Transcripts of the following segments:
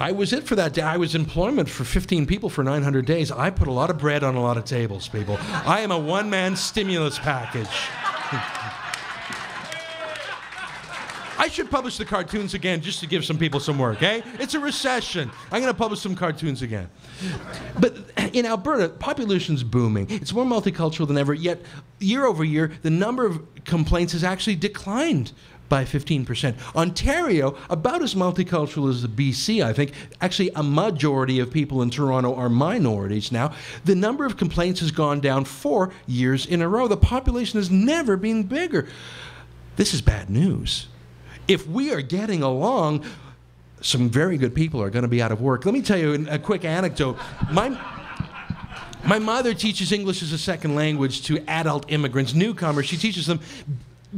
I was it for that day. I was employment for 15 people for 900 days. I put a lot of bread on a lot of tables, people. I am a one-man stimulus package. I should publish the cartoons again just to give some people some work, eh? It's a recession. I'm going to publish some cartoons again. But in Alberta, population's booming. It's more multicultural than ever, yet year over year, the number of complaints has actually declined by 15%. Ontario, about as multicultural as the BC, I think. Actually, a majority of people in Toronto are minorities now. The number of complaints has gone down 4 years in a row. The population has never been bigger. This is bad news. If we are getting along, some very good people are going to be out of work. Let me tell you a quick anecdote. My mother teaches English as a second language to adult immigrants, newcomers. She teaches them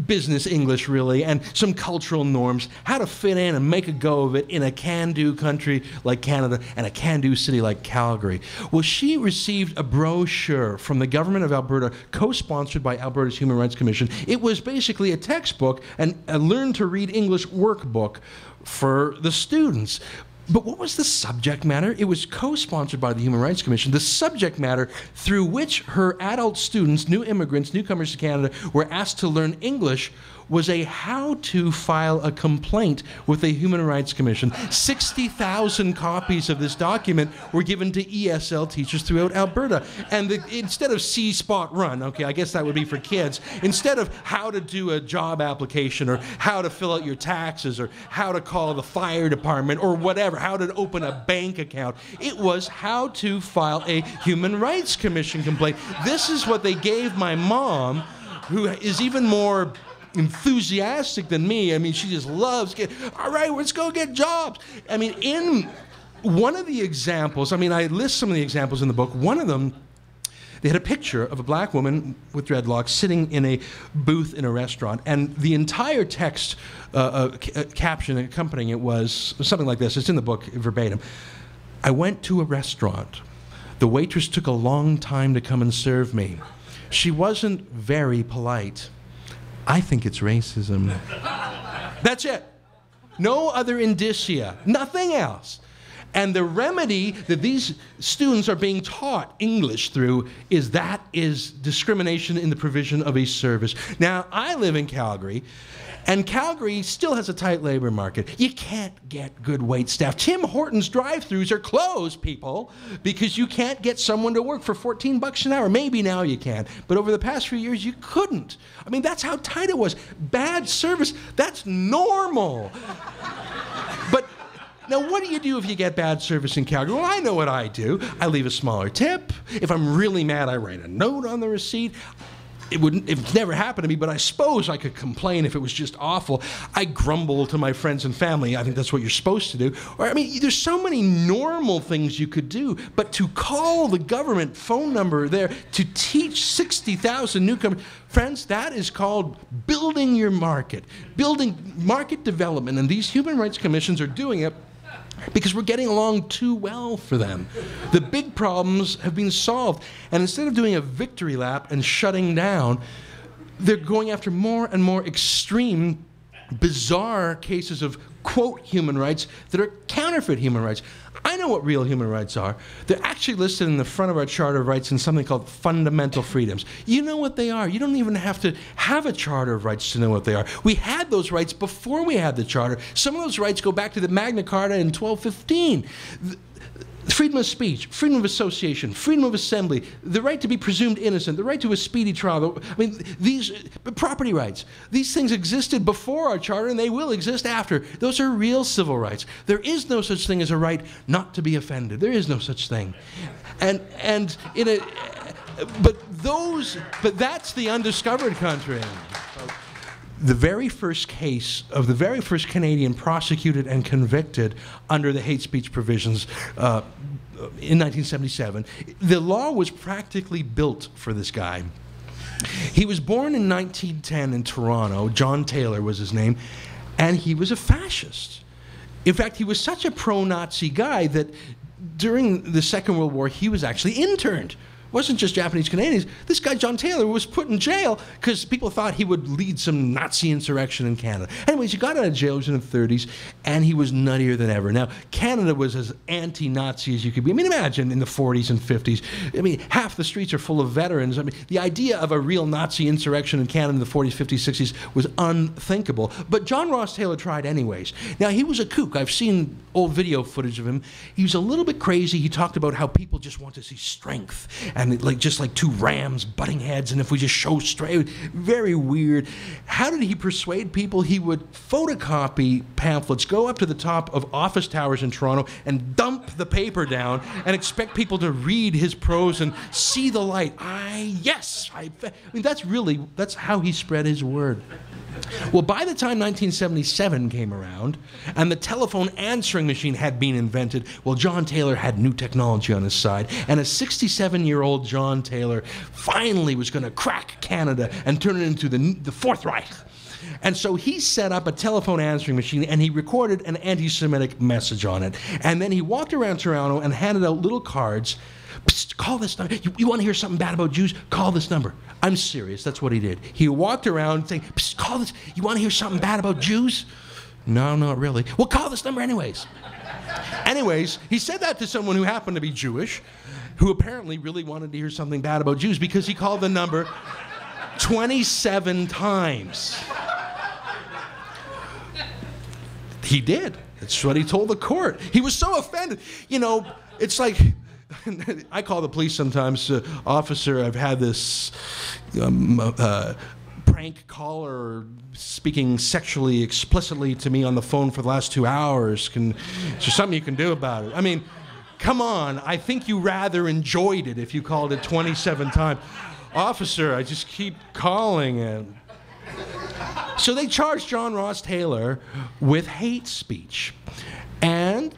business English, really, and some cultural norms, how to fit in and make a go of it in a can-do country like Canada and a can-do city like Calgary. Well, she received a brochure from the government of Alberta, co-sponsored by Alberta's Human Rights Commission. It was basically a textbook and a learn-to-read English workbook for the students. But what was the subject matter? It was co-sponsored by the Human Rights Commission. The subject matter through which her adult students, new immigrants, newcomers to Canada, were asked to learn English was a how to file a complaint with the Human Rights Commission. 60,000 copies of this document were given to ESL teachers throughout Alberta. And instead of See Spot Run, okay, I guess that would be for kids, instead of how to do a job application or how to fill out your taxes or how to call the fire department or whatever, how to open a bank account, it was how to file a Human Rights Commission complaint. This is what they gave my mom, who is even more enthusiastic than me. I mean, she just loves all right, let's go get jobs. I mean, in one of the examples, I mean, I list some of the examples in the book. One of them, they had a picture of a black woman with dreadlocks sitting in a booth in a restaurant, and the entire text caption accompanying it was something like this. It's in the book verbatim. I went to a restaurant. The waitress took a long time to come and serve me. She wasn't very polite. I think it's racism. That's it. No other indicia, nothing else. And the remedy that these students are being taught English through is discrimination in the provision of a service. Now, I live in Calgary, and Calgary still has a tight labor market. You can't get good wait staff. Tim Hortons drive-thrus are closed, people, because you can't get someone to work for $14 an hour. Maybe now you can, but over the past few years, you couldn't. I mean, that's how tight it was. Bad service, that's normal. But now, what do you do if you get bad service in Calgary? Well, I know what I do. I leave a smaller tip. If I'm really mad, I write a note on the receipt. It's never happened to me, but I suppose I could complain if it was just awful. I grumble to my friends and family. I think that's what you're supposed to do. Or, I mean, there's so many normal things you could do, but to call the government phone number there to teach 60,000 newcomers, friends, that is called building your market, building market development, and these human rights commissions are doing it because we're getting along too well for them. The big problems have been solved, and instead of doing a victory lap and shutting down, they're going after more and more extreme, bizarre cases of, quote, human rights that are counterfeit human rights. I know what real human rights are. They're actually listed in the front of our Charter of Rights in something called fundamental freedoms. You know what they are. You don't even have to have a Charter of Rights to know what they are. We had those rights before we had the Charter. Some of those rights go back to the Magna Carta in 1215. Freedom of speech, freedom of association, freedom of assembly, the right to be presumed innocent, the right to a speedy trial. I mean, these property rights, these things existed before our charter and they will exist after. Those are real civil rights. There is no such thing as a right not to be offended. There is no such thing. But that's the undiscovered country. The very first case of the very first Canadian prosecuted and convicted under the hate speech provisions in 1977, the law was practically built for this guy. He was born in 1910 in Toronto. John Taylor was his name, and he was a fascist. In fact, he was such a pro-Nazi guy that during the Second World War, he was actually interned wasn't just Japanese Canadians. This guy, John Taylor, was put in jail because people thought he would lead some Nazi insurrection in Canada. Anyways, he got out of jail, he was in the 30s, and he was nuttier than ever. Now, Canada was as anti-Nazi as you could be. I mean, imagine in the 40s and 50s. I mean, half the streets are full of veterans. I mean, the idea of a real Nazi insurrection in Canada in the 40s, 50s, 60s was unthinkable. But John Ross Taylor tried anyways. Now, he was a kook. I've seen old video footage of him. He was a little bit crazy. He talked about how people just want to see strength, and just like two rams butting heads, and if we just show strength, very weird. How did he persuade people? He would photocopy pamphlets, go up to the top of office towers in Toronto and dump the paper down and expect people to read his prose and see the light. I mean, that's how he spread his word. Well, by the time 1977 came around and the telephone answering machine had been invented, well, John Taylor had new technology on his side, and a 67-year-old John Taylor finally was going to crack Canada and turn it into the Fourth Reich. And so he set up a telephone answering machine, and he recorded an anti-Semitic message on it. And then he walked around Toronto and handed out little cards. Psst, call this number. You want to hear something bad about Jews? Call this number. I'm serious. That's what he did. He walked around saying, psst, call this. You want to hear something bad about Jews? No, not really. Well, call this number anyways. Anyways, he said that to someone who happened to be Jewish, who apparently really wanted to hear something bad about Jews because he called the number 27 times. He did. That's what he told the court. He was so offended. You know, it's like, I call the police sometimes, officer, I've had this prank caller speaking sexually explicitly to me on the phone for the last 2 hours. Is there something you can do about it? I mean, come on. I think you rather enjoyed it if you called it 27 times. Officer, I just keep calling it. So they charged John Ross Taylor with hate speech. And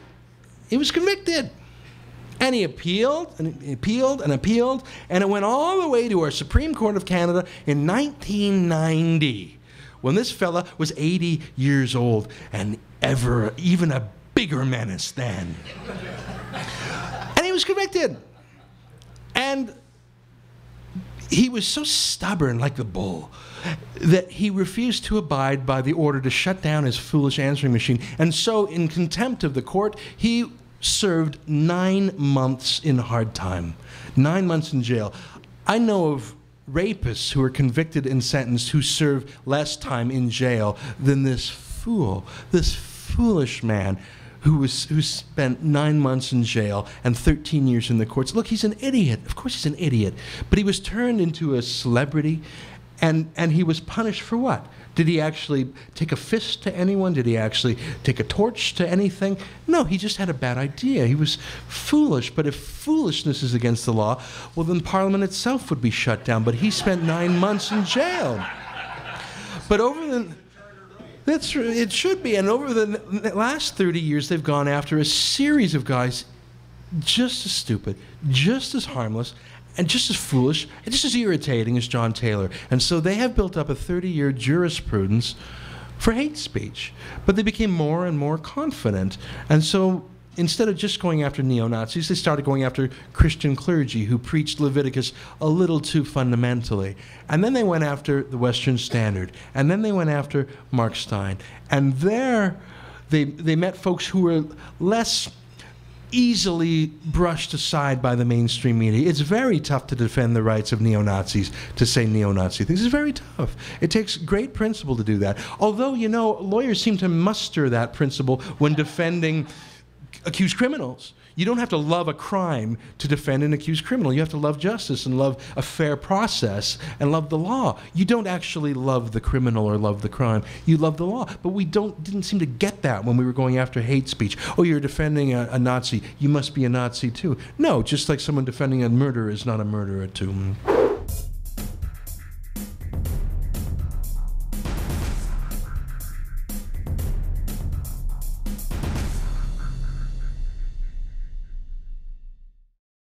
he was convicted. And he appealed, and he appealed, and appealed, and it went all the way to our Supreme Court of Canada in 1990, when this fella was 80 years old and even a bigger menace then. And he was convicted. And he was so stubborn, like the bull, that he refused to abide by the order to shut down his foolish answering machine. And so, in contempt of the court, he served 9 months in hard time. 9 months in jail. I know of rapists who are convicted and sentenced who serve less time in jail than this foolish man who spent 9 months in jail and 13 years in the courts. Look, he's an idiot. Of course he's an idiot. But he was turned into a celebrity, and he was punished for what? Did he actually take a fist to anyone? Did he actually take a torch to anything? No, he just had a bad idea. He was foolish. But if foolishness is against the law, well, then Parliament itself would be shut down. But he spent 9 months in jail. But it should be. And over the last 30 years, they've gone after a series of guys just as stupid, just as harmless, and just as foolish, and just as irritating as John Taylor. And so they have built up a 30-year jurisprudence for hate speech. But they became more and more confident. And so instead of just going after neo-Nazis, they started going after Christian clergy who preached Leviticus a little too fundamentally. And then they went after the Western Standard. And then they went after Mark Steyn. And there they met folks who were less easily brushed aside by the mainstream media. It's very tough to defend the rights of neo-Nazis, to say neo-Nazi things. It's very tough. It takes great principle to do that. Although, you know, lawyers seem to muster that principle when defending accused criminals. You don't have to love a crime to defend an accused criminal. You have to love justice and love a fair process and love the law. You don't actually love the criminal or love the crime. You love the law. But we didn't seem to get that when we were going after hate speech. Oh, you're defending a Nazi. You must be a Nazi too. No, just like someone defending a murderer is not a murderer too.